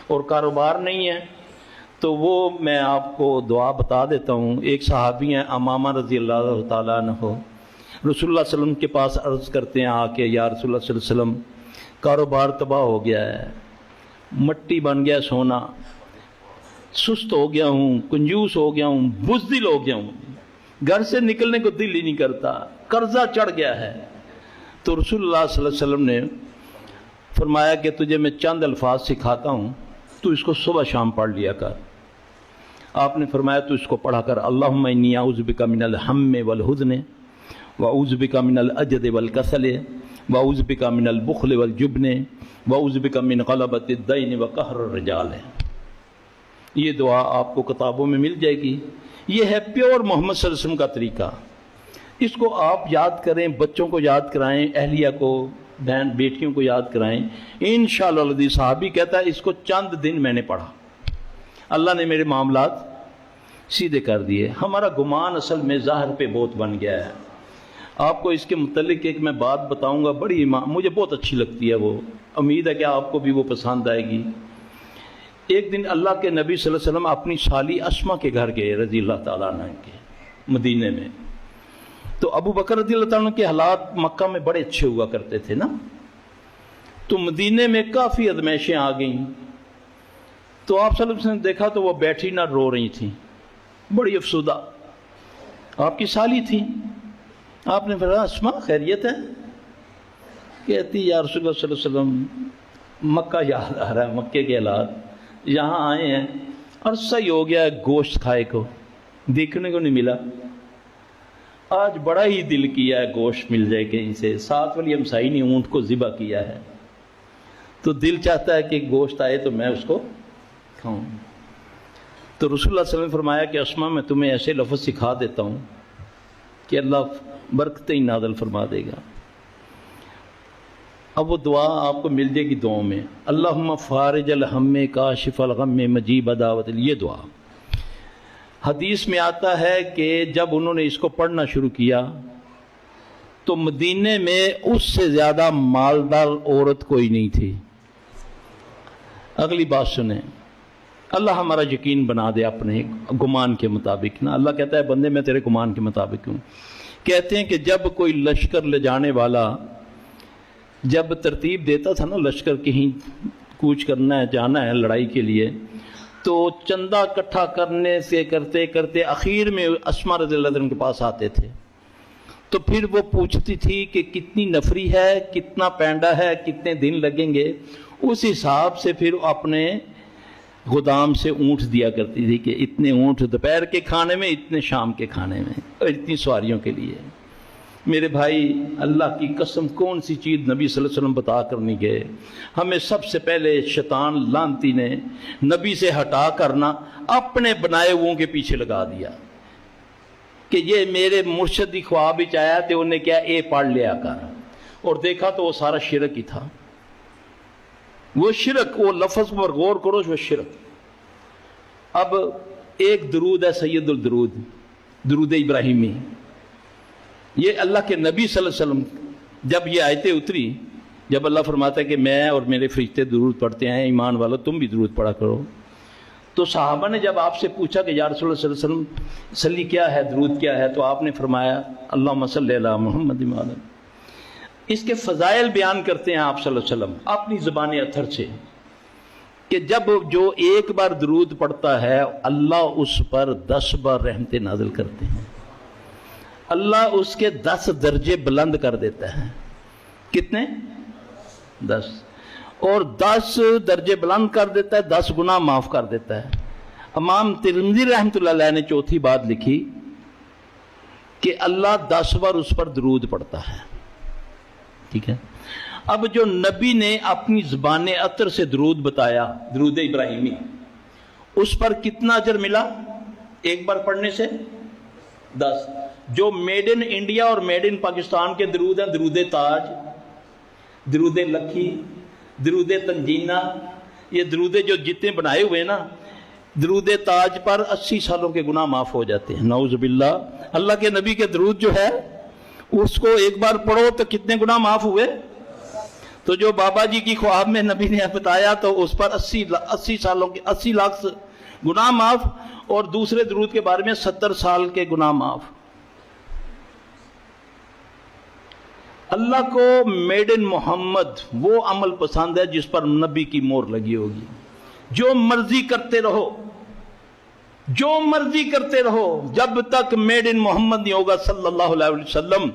اور کاروبار نہیں ہے تو وہ میں آپ کو دعا بتا دیتا ہوں. ایک صحابی ہیں امامہ رضی اللہ تعالیٰ عنہ، رسول اللہ صلی اللہ علیہ وسلم کے پاس عرض کرتے ہیں آ کے، یا رسول اللہ صلی اللہ علیہ وسلم کاروبار تباہ ہو گیا ہے، مٹی بن گیا سونا، سست ہو گیا ہوں، کنجوس ہو گیا ہوں، بزدل ہو گیا ہوں، گھر سے نکلنے کو دل ہی نہیں کرتا، قرضہ چڑھ گیا ہے. تو رسول اللہ صلی اللہ علیہ وسلم نے فرمایا کہ تجھے میں چند الفاظ سکھاتا ہوں، تو اس کو صبح شام پڑھ لیا کر. آپ نے فرمایا تو اس کو پڑھا کر اللہم انی اعوذ بک من الہم والحزن واعوذ بک من العجز والکسل واعوذ بک من البخل والجبن واعوذ بک من غلبۃ الدین وقہر الرجال. یہ دعا آپ کو کتابوں میں مل جائے گی. یہ ہے پیور محمد صلی اللہ علیہ وسلم کا طریقہ. اس کو آپ یاد کریں، بچوں کو یاد کرائیں، اہلیہ کو، بہن بیٹیوں کو یاد کرائیں. انشاءاللہ العزیز صحابی کہتا ہے اس کو چند دن میں نے پڑھا، اللہ نے میرے معاملات سیدھے کر دیے. ہمارا گمان اصل میں ظاہر پہ بہت بن گیا ہے. آپ کو اس کے متعلق ایک میں بات بتاؤں گا، بڑی مجھے بہت اچھی لگتی ہے، وہ امید ہے کہ آپ کو بھی وہ پسند آئے گی. ایک دن اللہ کے نبی صلی اللہ علیہ وسلم اپنی سالی اسما کے گھر گئے رضی اللہ تعالیٰ عنہ کے، مدینے میں. تو ابو بکر رضی اللہ تعالیٰ عنہ کے حالات مکہ میں بڑے اچھے ہوا کرتے تھے نا، تو مدینے میں کافی ازمائشیں آ گئیں. تو آپ صلی اللہ علیہ وسلم نے دیکھا تو وہ بیٹھی نہ رو رہی تھیں، بڑی افسردہ، آپ کی سالی تھی. آپ نے فرمایا اسما خیریت ہے؟ کہتی یا رسول اللہ صلی اللہ علیہ وسلم مکہ یاد آ رہا ہے، مکے کے حالات، یہاں آئے ہیں عرصہ ہی ہو گیا ہے گوشت کھائے کو، دیکھنے کو نہیں ملا. آج بڑا ہی دل کیا ہے گوشت مل جائے کہیں سے. ساتھ والی ہمسائی نے اونٹ کو ذبح کیا ہے تو دل چاہتا ہے کہ گوشت آئے تو میں اس کو کھاؤں. تو رسول اللہ صلی اللہ علیہ وسلم نے فرمایا کہ اسما میں تمہیں ایسے لفظ سکھا دیتا ہوں کہ اللہ برکتیں نازل فرما دے گا. اب وہ دعا آپ کو مل جائے گی دعاؤں میں، اللہم فارج الہم کاشف الغم مجیب دعوت. یہ دعا حدیث میں آتا ہے کہ جب انہوں نے اس کو پڑھنا شروع کیا تو مدینے میں اس سے زیادہ مالدار عورت کوئی نہیں تھی. اگلی بات سنیں، اللہ ہمارا یقین بنا دے اپنے گمان کے مطابق نا. اللہ کہتا ہے بندے میں تیرے گمان کے مطابق ہوں. کہتے ہیں کہ جب کوئی لشکر لے جانے والا جب ترتیب دیتا تھا نا، لشکر کہیں کوچ کرنا ہے، جانا ہے لڑائی کے لیے، تو چندہ اکٹھا کرنے سے کرتے کرتے اخیر میں اسما رضی اللہ عنہ کے پاس آتے تھے. تو پھر وہ پوچھتی تھی کہ کتنی نفری ہے، کتنا پینڈا ہے، کتنے دن لگیں گے. اس حساب سے پھر اپنے گودام سے اونٹ دیا کرتی تھی کہ اتنے اونٹ دوپہر کے کھانے میں، اتنے شام کے کھانے میں، اور اتنی سواریوں کے لیے. میرے بھائی اللہ کی قسم کون سی چیز نبی صلی اللہ علیہ وسلم بتا کر نہیں گئے. ہمیں سب سے پہلے شیطان لعنتی نے نبی سے ہٹا کرنا اپنے بنائے ہوئوں کے پیچھے لگا دیا کہ یہ میرے مرشدی خواب ہی آیا تو انہیں کیا اے پڑھ لیا کر، اور دیکھا تو وہ سارا شرک ہی تھا. وہ شرک، وہ لفظ پر غور کرو، وہ شرک. اب ایک درود ہے سید الدرود، درود ابراہیمی. یہ اللہ کے نبی صلی اللہ علیہ وسلم جب یہ آیتیں اتری، جب اللہ فرماتا ہے کہ میں اور میرے فرشتے درود پڑھتے ہیں، ایمان والو تم بھی درود پڑھا کرو، تو صحابہ نے جب آپ سے پوچھا کہ یا رسول اللہ صلی اللہ علیہ وسلم صلی کیا ہے، درود کیا ہے، تو آپ نے فرمایا اللہم صلی علی محمد وعلی. اس کے فضائل بیان کرتے ہیں آپ صلی اللہ علیہ وسلم اپنی زبان اطہر سے کہ جب جو ایک بار درود پڑھتا ہے اللہ اس پر 10 بار رحمتیں نازل کرتے ہیں. اللہ اس کے 10 درجے بلند کر دیتا ہے. کتنے؟ 10. اور 10 درجے بلند کر دیتا ہے، 10 گناہ معاف کر دیتا ہے. امام ترمذی رحمۃ اللہ علیہ نے چوتھی بات لکھی کہ اللہ 10 بار اس پر درود پڑھتا ہے. ٹھیک ہے. اب جو نبی نے اپنی زبان اطہر سے درود بتایا، درود ابراہیمی، اس پر کتنا اجر ملا ایک بار پڑھنے سے؟ 10. جو میڈ ان انڈیا اور میڈ ان پاکستان کے درود ہیں، درود تاج، درود لکھی، درود تنجینہ، یہ درود جو جتنے بنائے ہوئے نا، درود تاج پر 80 سالوں کے گناہ معاف ہو جاتے ہیں. نعوذ باللہ. اللہ کے نبی کے درود جو ہے اس کو ایک بار پڑھو تو کتنے گناہ معاف ہوئے؟ تو جو بابا جی کی خواب میں نبی نے بتایا تو اس پر 80 سالوں کے 80 لاکھ گناہ معاف، اور دوسرے درود کے بارے میں 70 سال کے گناہ معاف۔ اللہ کو میڈ ان محمد وہ عمل پسند ہے جس پر نبی کی مہر لگی ہوگی۔ جو مرضی کرتے رہو، جو مرضی کرتے رہو، جب تک میڈ ان محمد نہیں ہوگا صلی اللہ علیہ وسلم